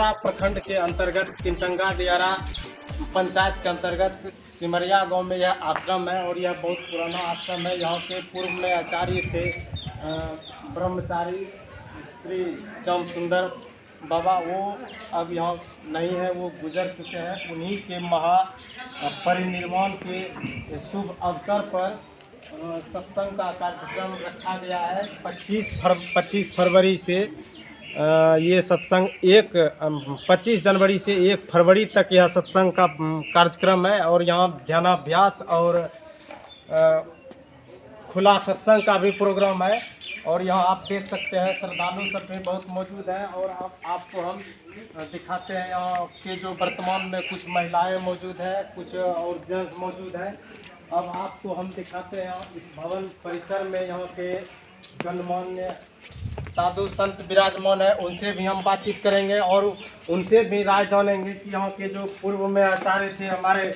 दियारा प्रखंड के अंतर्गत किंटंगा दियारा पंचायत के अंतर्गत सिमरिया गांव में यह आश्रम है और यह बहुत पुराना आश्रम है। यहाँ के पूर्व में आचार्य थे ब्रह्मचारी श्री श्याम सुंदर बाबा। वो अब यहाँ नहीं है, वो गुजर चुके हैं। उन्हीं के महा परिनिर्वाण के शुभ अवसर पर सत्संग का कार्यक्रम रखा गया है। 25 फरवरी से ये सत्संग 25 जनवरी से 1 फरवरी तक यह सत्संग का कार्यक्रम है। और यहाँ ध्यानाभ्यास और खुला सत्संग का भी प्रोग्राम है। और यहाँ आप देख सकते हैं श्रद्धालु सब भी बहुत मौजूद हैं। और आपको हम दिखाते हैं यहाँ के जो वर्तमान में कुछ महिलाएं मौजूद हैं, कुछ और जेंट्स मौजूद हैं। अब आपको हम दिखाते हैं इस भवन परिसर में यहाँ के गणमान्य साधु संत विराजमान है। उनसे भी हम बातचीत करेंगे और उनसे भी राय जानेंगे कि यहाँ के जो पूर्व में आचार्य थे हमारे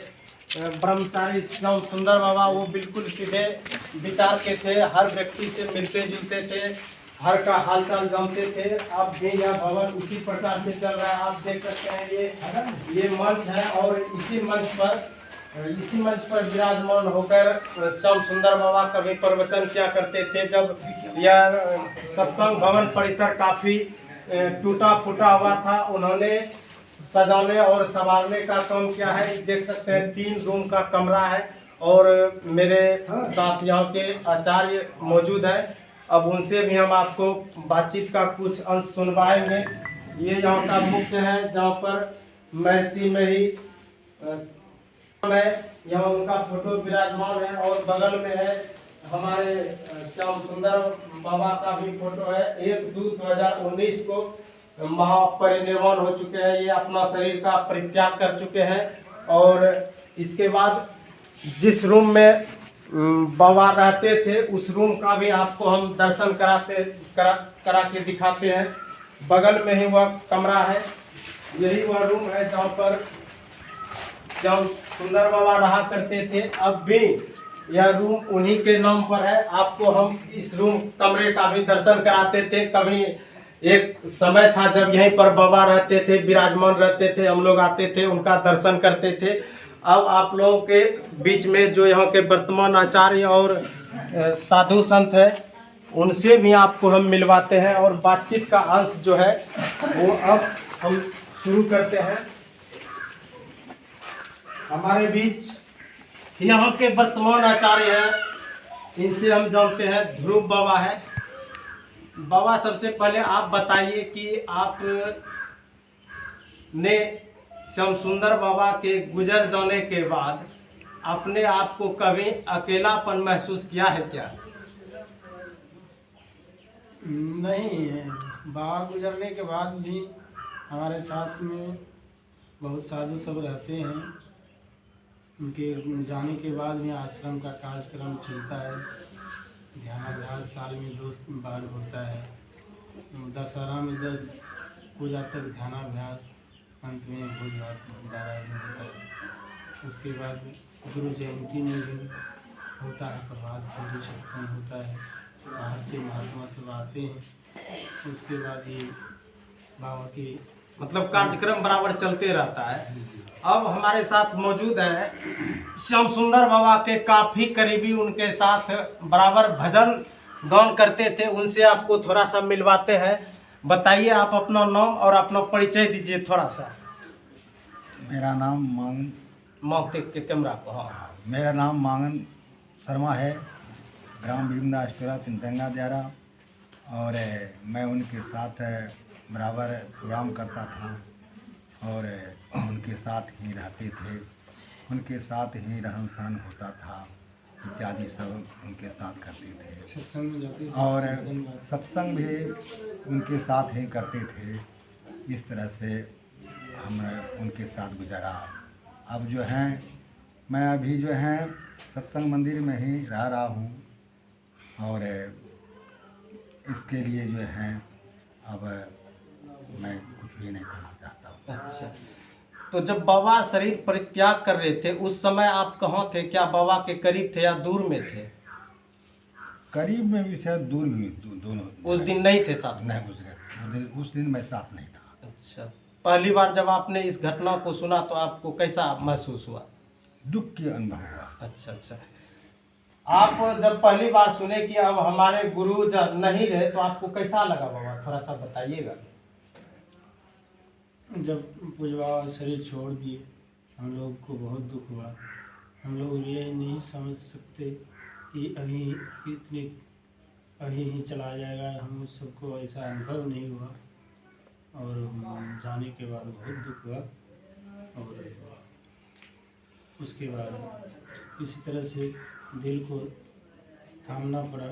ब्रह्मचारी श्याम सुंदर बाबा, वो बिल्कुल सीधे विचार के थे, हर व्यक्ति से मिलते जुलते थे, हर का हालचाल जानते थे। अब भी यह भवन उसी प्रकार से चल रहा है। आप देख सकते हैं ये मंच है और इसी मंच पर विराजमान होकर श्याम सुंदर बाबा कभी प्रवचन क्या करते थे। जब यह सत्संग भवन परिसर काफ़ी टूटा फूटा हुआ था, उन्होंने सजाने और संवारने का काम किया है। देख सकते हैं 3 रूम का कमरा है और मेरे साथ यहाँ के आचार्य मौजूद है। अब उनसे भी हम आपको बातचीत का कुछ अंश सुनवाएंगे। ये यहाँ का मुख्य है जहाँ पर महर्षि में ही यहाँ उनका फोटो विराजमान है और बगल में है हमारे श्याम सुंदर बाबा का भी फोटो है। 1/2/2019 को महापरिनिर्वाण हो चुके हैं। ये अपना शरीर का परित्याग कर चुके हैं। और इसके बाद जिस रूम में बाबा रहते थे उस रूम का भी आपको हम दर्शन करा के दिखाते हैं। बगल में ही वह कमरा है, यही वह रूम है जहाँ पर श्याम सुंदर बाबा रहा करते थे। अब भी यह रूम उन्हीं के नाम पर है। आपको हम इस रूम कमरे का भी दर्शन कराते थे। कभी एक समय था जब यहीं पर बाबा रहते थे, विराजमान रहते थे, हम लोग आते थे, उनका दर्शन करते थे। अब आप लोगों के बीच में जो यहाँ के वर्तमान आचार्य और साधु संत है, उनसे भी आपको हम मिलवाते हैं और बातचीत का अंश जो है वो अब हम शुरू करते हैं। हमारे बीच यहाँ के वर्तमान आचार्य हैं, इनसे हम जानते हैं ध्रुव बाबा है। बाबा, सबसे पहले आप बताइए कि आप ने श्याम सुंदर बाबा के गुजर जाने के बाद अपने आप को कभी अकेलापन महसूस किया है क्या? नहीं, बाबा गुजरने के बाद भी हमारे साथ में बहुत साधु सब रहते हैं। उनके जाने के बाद भी आश्रम का कार्यक्रम चलता है। ध्यानाभ्यास साल में 2 बार होता है। दशहरा में 10 पूजा तक ध्यानाभ्यास, अंत में भोज भात भंडारा होता है। उसके बाद गुरु जयंती में भी होता है, प्रभात फेरी सत्संग होता है। बाहर से महात्मा सब आते हैं। उसके बाद ये बाबा की मतलब कार्यक्रम बराबर चलते रहता है। अब हमारे साथ मौजूद है श्याम सुंदर बाबा के काफ़ी करीबी, उनके साथ बराबर भजन गान करते थे। उनसे आपको थोड़ा सा मिलवाते हैं। बताइए, आप अपना नाम और अपना परिचय दीजिए थोड़ा सा। मेरा नाम मौके के कैमरा को। हाँ, मेरा नाम मांगन शर्मा है, ग्राम भीमदास टोला किंटंगा दियारा। और मैं उनके साथ बराबर प्रोग्राम करता था और उनके साथ ही रहते थे, उनके साथ ही रहन सहन होता था, इत्यादि सब उनके साथ करते थे। और सत्संग भी उनके साथ ही करते थे। इस तरह से हम उनके साथ गुजारा। अब जो हैं, मैं अभी जो है सत्संग मंदिर में ही रह रहा हूँ और इसके लिए जो है अब मैं कुछ भी नहीं करना चाहता हूँ। अच्छा, तो जब बाबा शरीर परित्याग कर रहे थे उस समय आप कहाँ थे? क्या बाबा के करीब थे या दूर में थे? करीब में भी थे, दूर भी, दोनों। उस दिन नहीं थे साथ में? नहीं, उस दिन मैं साथ नहीं था। अच्छा, पहली बार जब आपने इस घटना को सुना तो आपको कैसा महसूस हुआ? दुख के अनुभव हुआ। अच्छा अच्छा। आप जब पहली बार सुने कि अब हमारे गुरु जब नहीं रहे तो आपको कैसा लगा बाबा, थोड़ा सा बताइएगा। जब पूजवा शरीर छोड़ दिए हम लोग को बहुत दुख हुआ। हम लोग ये नहीं समझ सकते कि अभी ही चला जाएगा। हम सबको ऐसा अनुभव नहीं हुआ और जाने के बाद बहुत दुख हुआ। और उसके बाद इसी तरह से दिल को थामना पड़ा।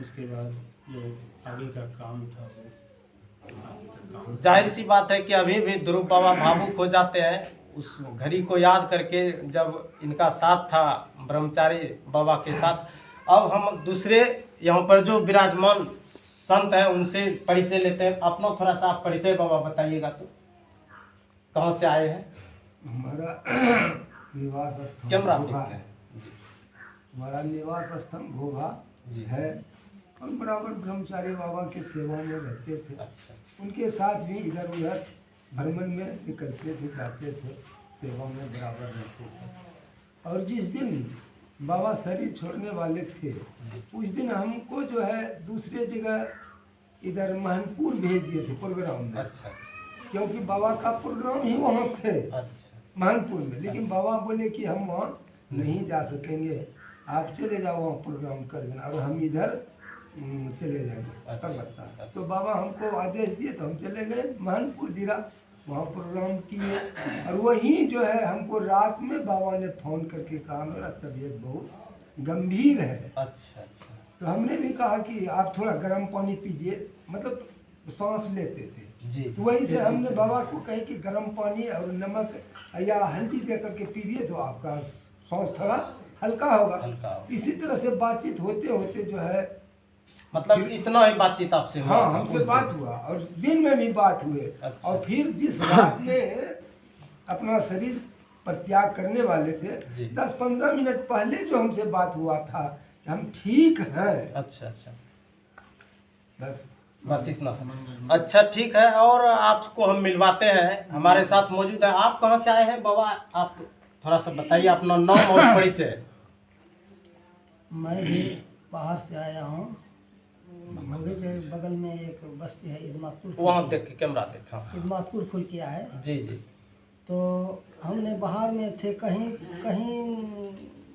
उसके बाद जो आगे का काम था वो आगे का काम। जाहिर सी बात है कि अभी भी ध्रुव बाबा भावुक हो जाते हैं उस घड़ी को याद करके जब इनका साथ था ब्रह्मचारी बाबा के साथ। अब हम दूसरे यहाँ पर जो विराजमान संत हैं उनसे परिचय लेते हैं। अपना थोड़ा सा आप परिचय बाबा बताइएगा। तो कहाँ से आए हैं? हमारा निवास स्थान कैमरा घोघा है। हमारा निवास स्थान घोघा जी है। हम बराबर ब्रह्मचारी बाबा के सेवा में रहते थे। अच्छा उनके साथ भी इधर उधर भ्रमण में निकलते थे, जाते थे, सेवा में बराबर रहते थे। और जिस दिन बाबा शरीर छोड़ने वाले थे उस दिन हमको जो है दूसरे जगह इधर महनपुर भेज दिए थे प्रोग्राम में। अच्छा क्योंकि बाबा का प्रोग्राम ही वहाँ थे अच्छा महनपुर में। लेकिन बाबा बोले कि हम वहाँ नहीं जा सकेंगे, आप चले जाओ वहाँ प्रोग्राम कर देना और हम इधर चले जाएंगे कलकत्ता। तो बाबा हमको आदेश दिए तो हम चले गए महनपुर दिरा, वहाँ प्रोग्राम किए। और वहीं जो है हमको रात में बाबा ने फ़ोन करके कहा मेरा तबीयत बहुत गंभीर है। अच्छा अच्छा। तो हमने भी कहा कि आप थोड़ा गर्म पानी पीजिए, मतलब सांस लेते थे। जी तो वहीं से हमने बाबा को कहे कि गर्म पानी और नमक या हल्दी दे करके पीजिए तो आपका सांस थोड़ा हल्का होगा। हल्का होगा। इसी तरह से बातचीत होते होते जो है मतलब इतना ही बातचीत आपसे हुआ? हाँ था हमसे उस बात दिन? हुआ और दिन में भी बात हुए। अच्छा। और फिर जिस रात में अपना शरीर पर त्याग करने वाले थे जी। 10-15 मिनट पहले जो हमसे बात हुआ था कि हम ठीक हैं, अच्छा अच्छा, बस इतना सा। अच्छा ठीक है। और आपको हम मिलवाते हैं, हमारे साथ मौजूद है। आप कहाँ से आए हैं बाबा? आप थोड़ा सा बताइए अपना नाम और परिचय। मैं भी बाहर से आया हूँ। मंगे के बगल में एक बस्ती है इदमातपुर। वहाँ देख के कैमरा देखा। इदमातपुर खुल किया है। जी जी। तो हमने बाहर में थे, कहीं कहीं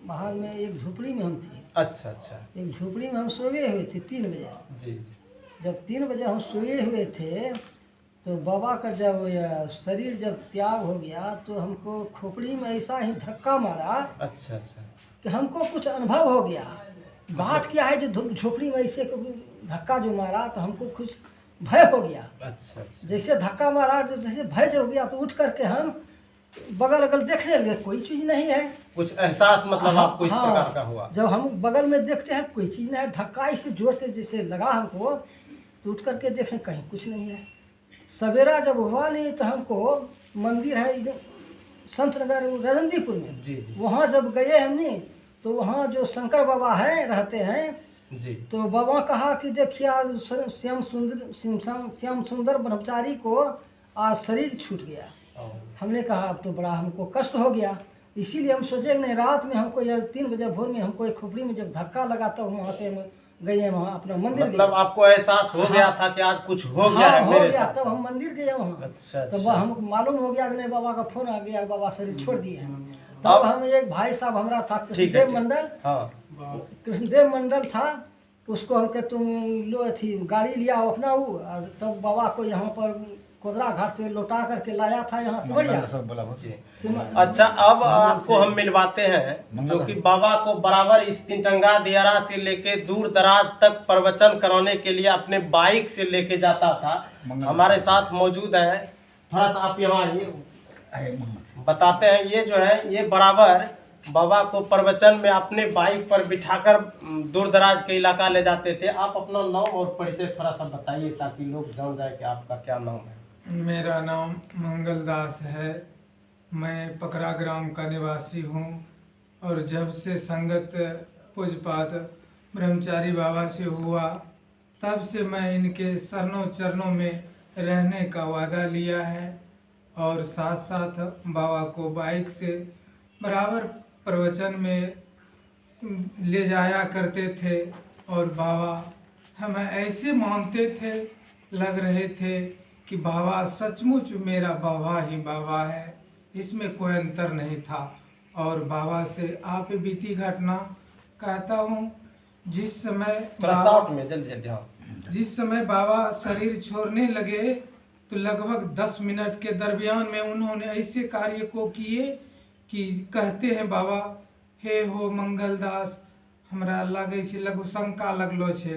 बाहर में एक झोपड़ी में हम थे। अच्छा अच्छा। एक झोपड़ी में हम सोए हुए थे 3 बजे। जी जब 3 बजे हम सोए हुए थे तो बाबा का जब शरीर जब त्याग हो गया तो हमको खोपड़ी में ऐसा ही धक्का मारा अच्छा अच्छा। कि हमको कुछ अनुभव हो गया। बात क्या है जो झोपड़ी में ऐसे धक्का जो मारा तो हमको कुछ भय हो गया। अच्छा अच्छा। जैसे धक्का मारा जो जैसे भय जो हो गया तो उठ करके हम बगल अगल देखने लगे, कोई चीज़ नहीं है। कुछ एहसास मतलब हाँ, आपको इस हाँ। प्रकार का हुआ? जब हम बगल में देखते हैं कोई चीज़ नहीं है, धक्का इसे जोर से जैसे लगा हमको तो उठ करके देखें कहीं कुछ नहीं है। सवेरा जब हुआ नहीं तो हमको मंदिर है इधर संत नगर रजनदीपुर में, जी जी वहाँ जब गए हमने तो वहाँ जो शंकर बाबा हैं रहते हैं, जी। तो बाबा कहा कि देखिए आज श्याम सुंदर ब्रह्मचारी को आज शरीर छूट गया। हमने कहा अब तो बड़ा हमको कष्ट हो गया। इसीलिए हम सोचे नहीं, रात में हमको या 3 बजे भोर में हमको एक खोपड़ी में जब धक्का लगा तो वहाँ से हम गए, वहाँ अपना मंदिर मतलब गए। आपको एहसास हो गया था कि आज कुछ हो गया हाँ, है हो मेरे गया। साथ? तब हम मंदिर गए वहाँ। अच्छा तब अच्छा। हमको मालूम हो गया कि नहीं बाबा का फोन आ गया, बाबा शरीर छोड़ दिए हैं। तब हम एक भाई साहब हमारा था ठीक है, कृष्णदेव ठीक। मंडल, हाँ कृष्णदेव मंडल था, उसको हम के तुम लो थी गाड़ी लिया अपना वो, और तब बाबा को यहाँ पर कोदरा घाट से लौटा करके लाया था यहाँ से बढ़िया। जी। सिमा- अच्छा अब आपको हम मिलवाते हैं जो कि बाबा को बराबर इस तिनटंगा दियारा से लेके दूर दराज तक प्रवचन कराने के लिए अपने बाइक से लेके जाता था। हमारे साथ मौजूद है, थोड़ा सा आप यहाँ आइए, बताते हैं। ये जो है ये बराबर बाबा को प्रवचन में अपने बाइक पर बिठाकर दूर दराज के इलाका ले जाते थे। आप अपना नाम और परिचय थोड़ा सा बताइए ताकि लोग जान जाए कि आपका क्या नाम है। मेरा नाम मंगल दास है। मैं पकरा ग्राम का निवासी हूँ और जब से संगत पूजपात ब्रह्मचारी बाबा से हुआ तब से मैं इनके शरणों चरणों में रहने का वादा लिया है और साथ साथ बाबा को बाइक से बराबर प्रवचन में ले जाया करते थे। और बाबा हमें ऐसे मानते थे, लग रहे थे कि बाबा सचमुच मेरा बाबा ही बाबा है, इसमें कोई अंतर नहीं था। और बाबा से आप बीती घटना कहता हूँ, जिस समय थोड़ा शॉर्ट में जल्दी जल्दी। हाँ, जिस समय बाबा शरीर छोड़ने लगे तो लगभग 10 मिनट के दरमियान में उन्होंने ऐसे कार्य को किए कि कहते हैं बाबा, हे हो मंगलदास, हमरा लगे छे लघु शंका लगलो छे।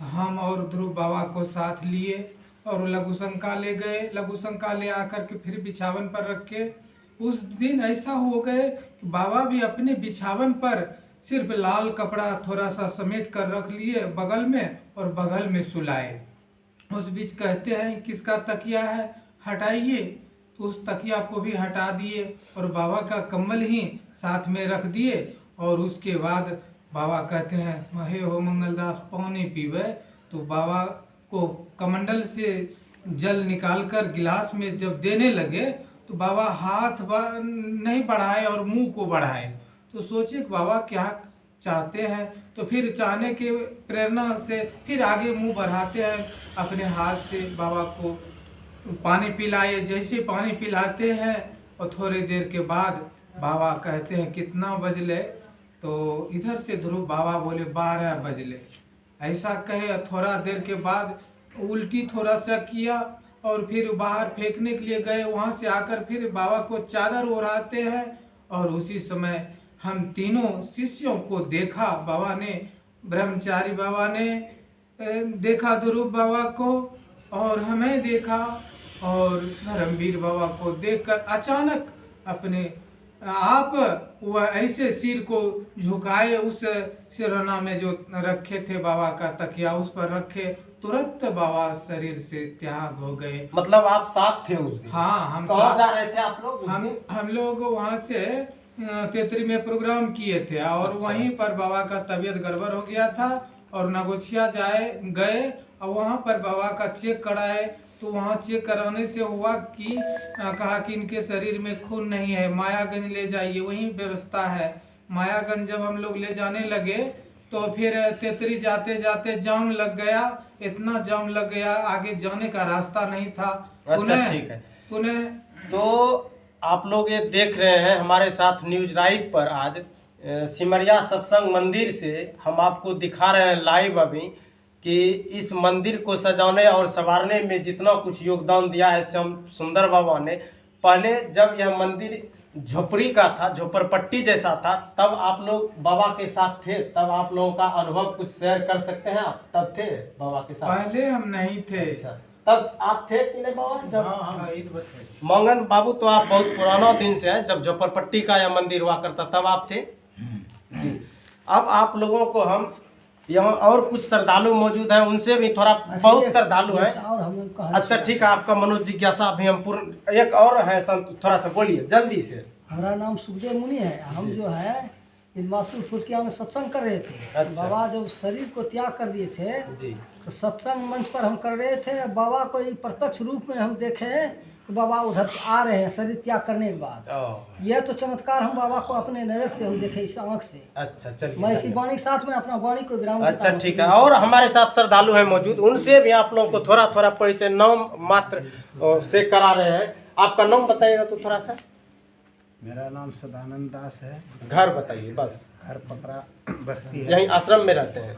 तो हम और ध्रुव बाबा को साथ लिए और लघु शंका ले गए। लघु शंका ले आकर के फिर बिछावन पर रखे। उस दिन ऐसा हो गए कि बाबा भी अपने बिछावन पर सिर्फ लाल कपड़ा थोड़ा सा समेट कर रख लिए बगल में और बगल में सुलाए। उस बीच कहते हैं किसका तकिया है, हटाइए। तो उस तकिया को भी हटा दिए और बाबा का कम्बल ही साथ में रख दिए। और उसके बाद बाबा कहते हैं, हे हो मंगलदास पानी पीवे। तो बाबा को कमंडल से जल निकालकर गिलास में जब देने लगे तो बाबा हाथ नहीं बढ़ाए और मुंह को बढ़ाए। तो सोचे कि बाबा क्या चाहते हैं। तो फिर चाहने के प्रेरणा से फिर आगे मुंह बढ़ाते हैं, अपने हाथ से बाबा को पानी पिलाए। जैसे पानी पिलाते हैं और थोड़ी देर के बाद बाबा कहते हैं कितना बजले। तो इधर से ध्रुव बाबा बोले 12 बजले। ऐसा कहे थोड़ा देर के बाद उल्टी थोड़ा सा किया और फिर बाहर फेंकने के लिए गए। वहाँ से आकर फिर बाबा को चादर ओढ़ाते हैं और उसी समय हम तीनों शिष्यों को देखा। बाबा ने, ब्रह्मचारी बाबा ने देखा ध्रुव बाबा को और हमें देखा और धर्मवीर बाबा को देखकर अचानक अपने आप वह ऐसे सिर को झुकाए, उस सिरहाना में जो रखे थे बाबा का तकिया उस पर रखे, तुरंत बाबा शरीर से त्याग हो गए। मतलब आप साथ थे उस दिन? हाँ, हम कहाँ जा रहे थे आप लोग? हम लोग वहाँ से तेतरी में प्रोग्राम किए थे और अच्छा। वहीं पर बाबा का तबीयत गड़बड़ हो गया था और नगोछिया गए और वहाँ पर बाबा का चेक कराए। तो वहाँ चेक कराने से हुआ कि कहा कि इनके शरीर में खून नहीं है, मायागंज ले जाइए, वहीं व्यवस्था है। मायागंज जब हम लोग ले जाने लगे तो फिर तेतरी जाते जाते जाम लग गया, इतना जाम लग गया आगे जाने का रास्ता नहीं था। अच्छा, ठीक है। पुनः तो आप लोग ये देख रहे हैं हमारे साथ न्यूज लाइव पर आज सिमरिया सत्संग मंदिर से हम आपको दिखा रहे हैं लाइव अभी कि इस मंदिर को सजाने और संवारने में जितना कुछ योगदान दिया है श्याम सुंदर बाबा ने। पहले जब यह मंदिर झोपड़ी का था, झोपड़पट्टी जैसा था, तब आप लोग बाबा के साथ थे, तब आप लोगों का अनुभव कुछ शेयर कर सकते हैं आप? तब थे बाबा के साथ? पहले हम नहीं थे। अच्छा, तब आप थे कि नहीं बाबा? जब हाँ, मंगन बाबू तो आप बहुत पुराना दिन से हैं, जब झोपड़पट्टी का यह मंदिर हुआ करता तब आप थे जी। अब आप लोगों को हम यहाँ और कुछ श्रद्धालु मौजूद हैं, उनसे भी थोड़ा बहुत श्रद्धालु हैं। और हम लोग कहा अच्छा, ठीक है, आपका मनोज जिज्ञासा अभी हम पूर्ण एक और है संत, थोड़ा सा बोलिए जल्दी से। हमारा नाम सुखदेव मुनि है। हम जो है माथुर फुटकिया में सत्संग कर रहे थे। अच्छा। बाबा जब शरीर को त्याग कर दिए थे जी, तो सत्संग मंच पर हम कर रहे थे। बाबा को एक प्रत्यक्ष रूप में हम देखे तो बाबा उधर आ रहे हैं शरीर त्याग करने के बाद। यह तो चमत्कार हम बाबा को अपने नजर से हम देखे इस आँख से। अच्छा, चलिए। मैं इसी वाणी के साथ में अपना वाणी को विराम देता अच्छा, हूं। ठीक है। और हमारे साथ श्रद्धालु हैं मौजूद, उनसे भी आप लोगों को थोड़ा थोड़ा परिचय नाम मात्र से करा रहे हैं। आपका नाम बताइएगा तो थोड़ा सा। मेरा नाम सदानंद दास है। घर बताइए बस। घर पकड़ा बस्ती है। यहीं आश्रम में रहते हैं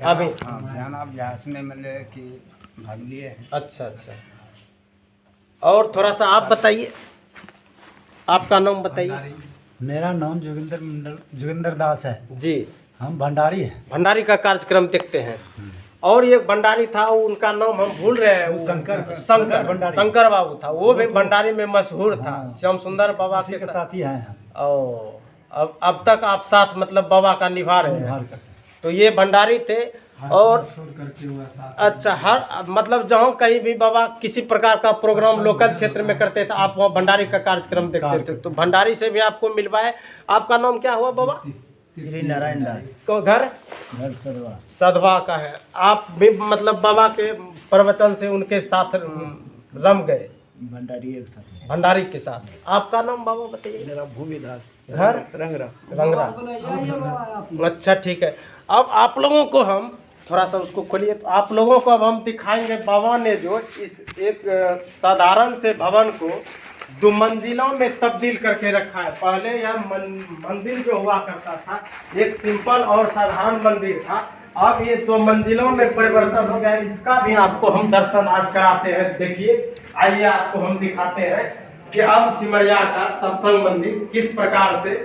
अभी? हाँ, ध्यान अभ्यास में मतलब कि भाग लिए हैं। अच्छा अच्छा। और थोड़ा सा आप बताइए, आपका नाम बताइए। मेरा नाम जोगिंदर दास है जी। हम भंडारी हैं। भंडारी का कार्यक्रम देखते हैं। और एक भंडारी था, उनका नाम हम भूल रहे हैं। वो शंकर भंडारी। शंकर बाबू था, वो भी भंडारी में मशहूर था। श्याम सुंदर बाबा उसी के साथ ही हैं। ओ, अब तक आप साथ मतलब बाबा का निभा रहे हैं। तो ये भंडारी थे। और अच्छा, हर मतलब जहाँ कहीं भी बाबा किसी प्रकार का प्रोग्राम लोकल क्षेत्र में करते थे, आप वहाँ भंडारी का कार्यक्रम देखते थे। तो भंडारी से भी आपको मिलवाए। आपका नाम क्या हुआ बाबा? श्री नारायण दास को घर घर सदवा सधवा का है। आप भी मतलब बाबा के प्रवचन से उनके साथ रम गए, भंडारी एक साथ भंडारी के साथ। आपका नाम बाबा बताइए। मेरा भूमिदास घर रंगरा रंगरा। अच्छा ठीक है। अब आप लोगों को हम थोड़ा सा उसको खोलिए, तो आप लोगों को अब हम दिखाएंगे बाबा ने जो इस एक साधारण से भवन को 2 मंजिलों में तब्दील करके रखा है। पहले यह मंदिर जो हुआ करता था एक सिंपल और साधारण मंदिर था, अब ये 2 मंजिलों में परिवर्तन हो गया। इसका भी आपको हम दर्शन आज कराते हैं। देखिए, आइए आपको हम दिखाते हैं कि अब सिमरिया का सत्संग मंदिर किस प्रकार से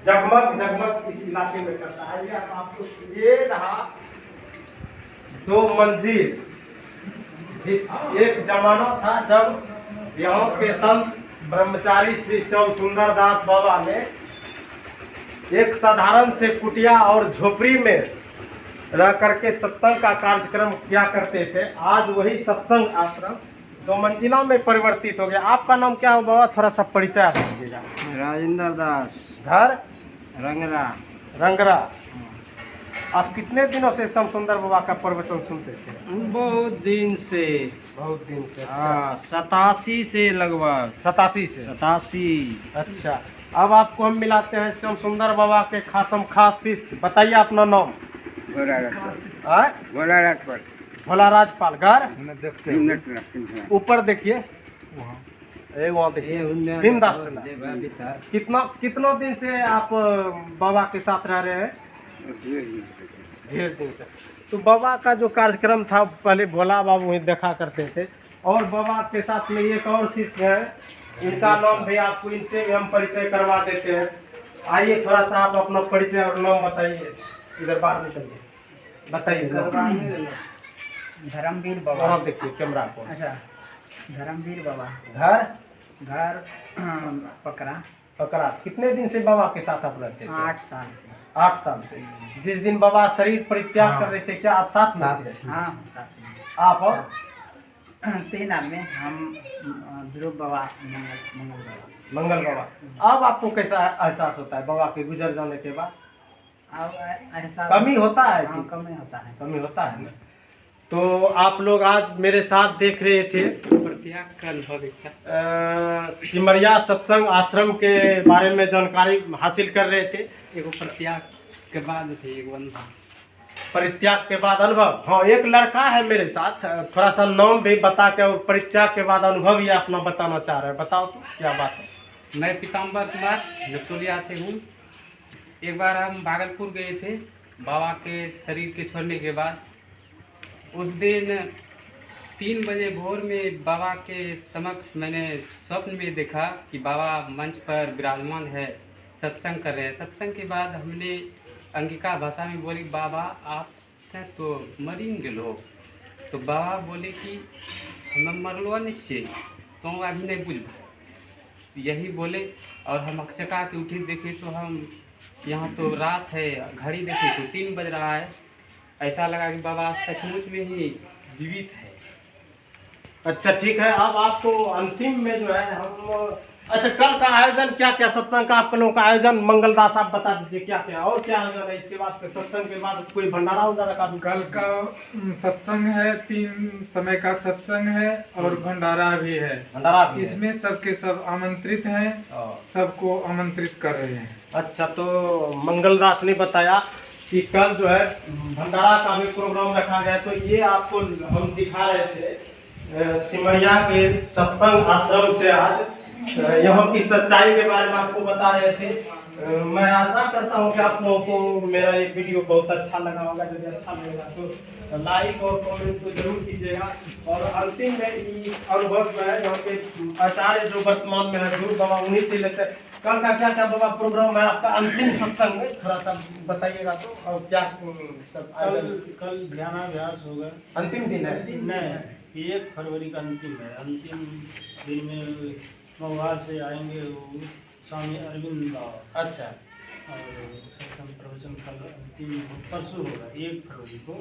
जगमग जगमग इस इलाके में करता है। ये आपको ये रहा 2 मंजिल, जिस एक जमाना था जब यहाँ के संत ब्रह्मचारी श्री श्याम सुंदर दास बाबा ने एक साधारण से कुटिया और झोपड़ी में रह करके सत्संग का कार्यक्रम किया करते थे। आज वही सत्संग आश्रम 2 मंजिलों में परिवर्तित हो गया। आपका नाम क्या हो बाबा, थोड़ा सा परिचय दीजिएगा। राजेंद्र दास, घर रंगरा। रंगरा। आप कितने दिनों से श्याम सुंदर बाबा का प्रवचन सुनते थे? बहुत दिन से। बहुत दिन से। हाँ, 87 से लगभग। 87 से। 87। अच्छा, अब आपको हम मिलाते हैं श्याम सुंदर बाबा के खासम खास शिष्य। बताइए अपना नाम। भोला राजपाल। भोला राजपाल। घर देखते ऊपर देखिए, वहाँ देखिए भीमदास टोला। कितना दिन से आप बाबा के साथ रह रहे हैं? ढेर दिन से। तो बाबा का जो कार्यक्रम था पहले भोला बाबू ही देखा करते थे, और बाबा के साथ में एक और शिष्य है, इनका नाम भी आपको इनसे हम परिचय करवा देते हैं। आइए थोड़ा सा आप अपना परिचय और नाम बताइए। इधर बाहर निकलिए, बताइए। धर्मवीर बाबा। वहाँ देखिए कैमरा को। अच्छा, धर्मवीर बाबा। घर पकड़ा। पकड़ा। कितने दिन से बाबा के साथ आप रहते थे? 8 साल से। 8 साल से। जिस दिन बाबा शरीर परित्याग कर रहे थे, क्या आप साथ में थे? हाँ, साथ में। आप और 3 आदमी, हम ध्रुव बाबा, मंगल बाबा। अब आपको कैसा एहसास होता है बाबा के गुजर जाने के बाद? अब ऐसा कमी होता है? हाँ, कमी होता है। कमी होता है ना। तो आप लोग आज मेरे साथ देख रहे थे प्रत्याग का अनुभव सिमरिया सत्संग आश्रम के बारे में जानकारी हासिल कर रहे थे। एगो प्रत्याग के बाद थे एक बंदा। परित्याग के बाद अनुभव। हाँ, एक लड़का है मेरे साथ, थोड़ा सा नाम भी बता के और परित्याग के बाद अनुभव ये अपना बताना चाह रहे हैं। बताओ तो क्या बात है। मैं पीताम्बर कुमार जगतोलिया से हूँ। एक बार हम भागलपुर गए थे बाबा के शरीर के छोड़ने के बाद। उस दिन 3 बजे भोर में बाबा के समक्ष मैंने स्वप्न में देखा कि बाबा मंच पर विराजमान है, सत्संग कर रहे हैं। सत्संग के बाद हमने अंगिका भाषा में बोली, बाबा आप तो मरीन गेलो। तो बाबा बोले कि हमें मरलो नहीं चाहिए, तो अभी नहीं बुझ। यही बोले और हम अकचका के उठे, देखे तो हम यहाँ तो रात है, घड़ी देखे तो 3 बज रहा है। ऐसा लगा कि बाबा सचमुच में ही जीवित है। अच्छा ठीक है। अब आपको अंतिम में जो है हम अच्छा कल का आयोजन क्या क्या सत्संग का आप लोगों का आयोजन मंगलदास आप बता दीजिए क्या क्या और क्या आयोजन है इसके बाद सत्संग के बाद कोई भंडारा उंडारा का भी? कल का सत्संग है, 3 समय का सत्संग है और भंडारा भी है। भंडारा भी इसमें सबके सब आमंत्रित हैं, सबको आमंत्रित कर रहे हैं। अच्छा, तो मंगलदास ने बताया कि कल जो है भंडारा का भी प्रोग्राम रखा गया। तो ये आपको हम दिखा रहे थे सिमरिया के सत्संग आश्रम से आज यहाँ की सच्चाई के बारे में आपको बता रहे थे। मैं आशा करता हूँ कि आप लोगों को मेरा ये वीडियो बहुत अच्छा लगा होगा। यदि अच्छा लगेगा तो लाइक और कमेंट तो जरूर कीजिएगा। और अंतिम में ये अनुभव जो है यहाँ के आचार्य जो वर्तमान में है गुरु बाबा, उन्हीं से लेते हैं। कल का क्या क्या बाबा प्रोग्राम है आपका अंतिम सत्संग में, थोड़ा सा बताइएगा तो। और क्या सब कल ध्यानाभ्यास होगा। अंतिम दिन है? नहीं, 1 फरवरी का अंतिम है। अंतिम दिन में महुआ से आएंगे वो स्वामी अरविंद बाबा। अच्छा। और सत्संग प्रवचन कल अंतिम परसों होगा, 1 फरवरी को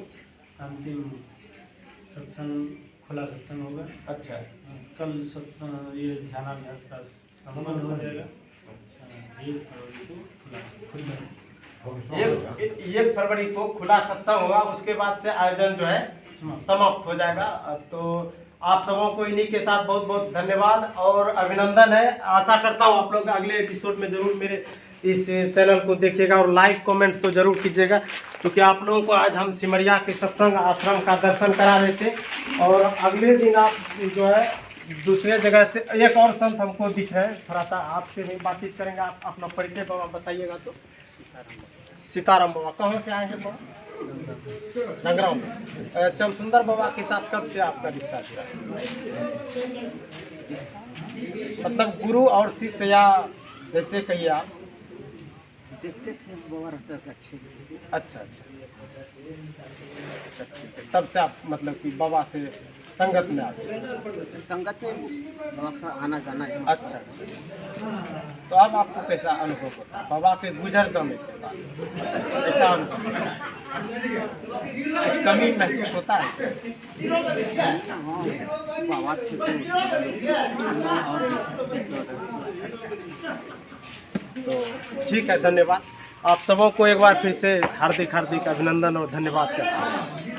अंतिम सत्संग, खुला सत्संग होगा। अच्छा। कल सत्संग ये ध्यानाभ्यास का संपन्न हो जाएगा। 1 फरवरी को खुला। 1 फरवरी को खुला सत्संग होगा, उसके बाद से आयोजन जो है समाप्त हो जाएगा। तो आप सबों को इन्हीं के साथ बहुत बहुत धन्यवाद और अभिनंदन है। आशा करता हूँ आप लोग अगले एपिसोड में ज़रूर मेरे इस चैनल को देखिएगा और लाइक कमेंट तो ज़रूर कीजिएगा, क्योंकि आप लोगों को आज हम सिमरिया के सत्संग आश्रम का दर्शन करा रहे थे। और अगले दिन आप जो है दूसरे जगह से एक और संत हमको दिख रहे हैं, थोड़ा सा आपसे भी बातचीत करेंगे। आप अपना परिचय बाबा बताइएगा। तो सीताराम बाबा कहाँ से आए हैं बाबा? नगराम। श्याम सुंदर बाबा के साथ कब से आपका रिश्ता जुड़ा? मतलब गुरु और शिष्य या जैसे कहिए आप? देखते थे बाबा रहता था अच्छे। अच्छा अच्छा अच्छा, ठीक है। तब से आप मतलब कि बाबा से संगत में आते? संगत में बाबा के साथ आना जाना है। अच्छा अच्छा। तो अब आपको कैसा अनुभव होता है बाबा के गुजर जाने के बाद? ऐसा अनुभव होता है? कुछ कमी महसूस होता है? हाँ, बाबा थे तो ठीक है, धन्यवाद। आप सबों को एक बार फिर से हार्दिक हार्दिक अभिनंदन और धन्यवाद करता हूँ।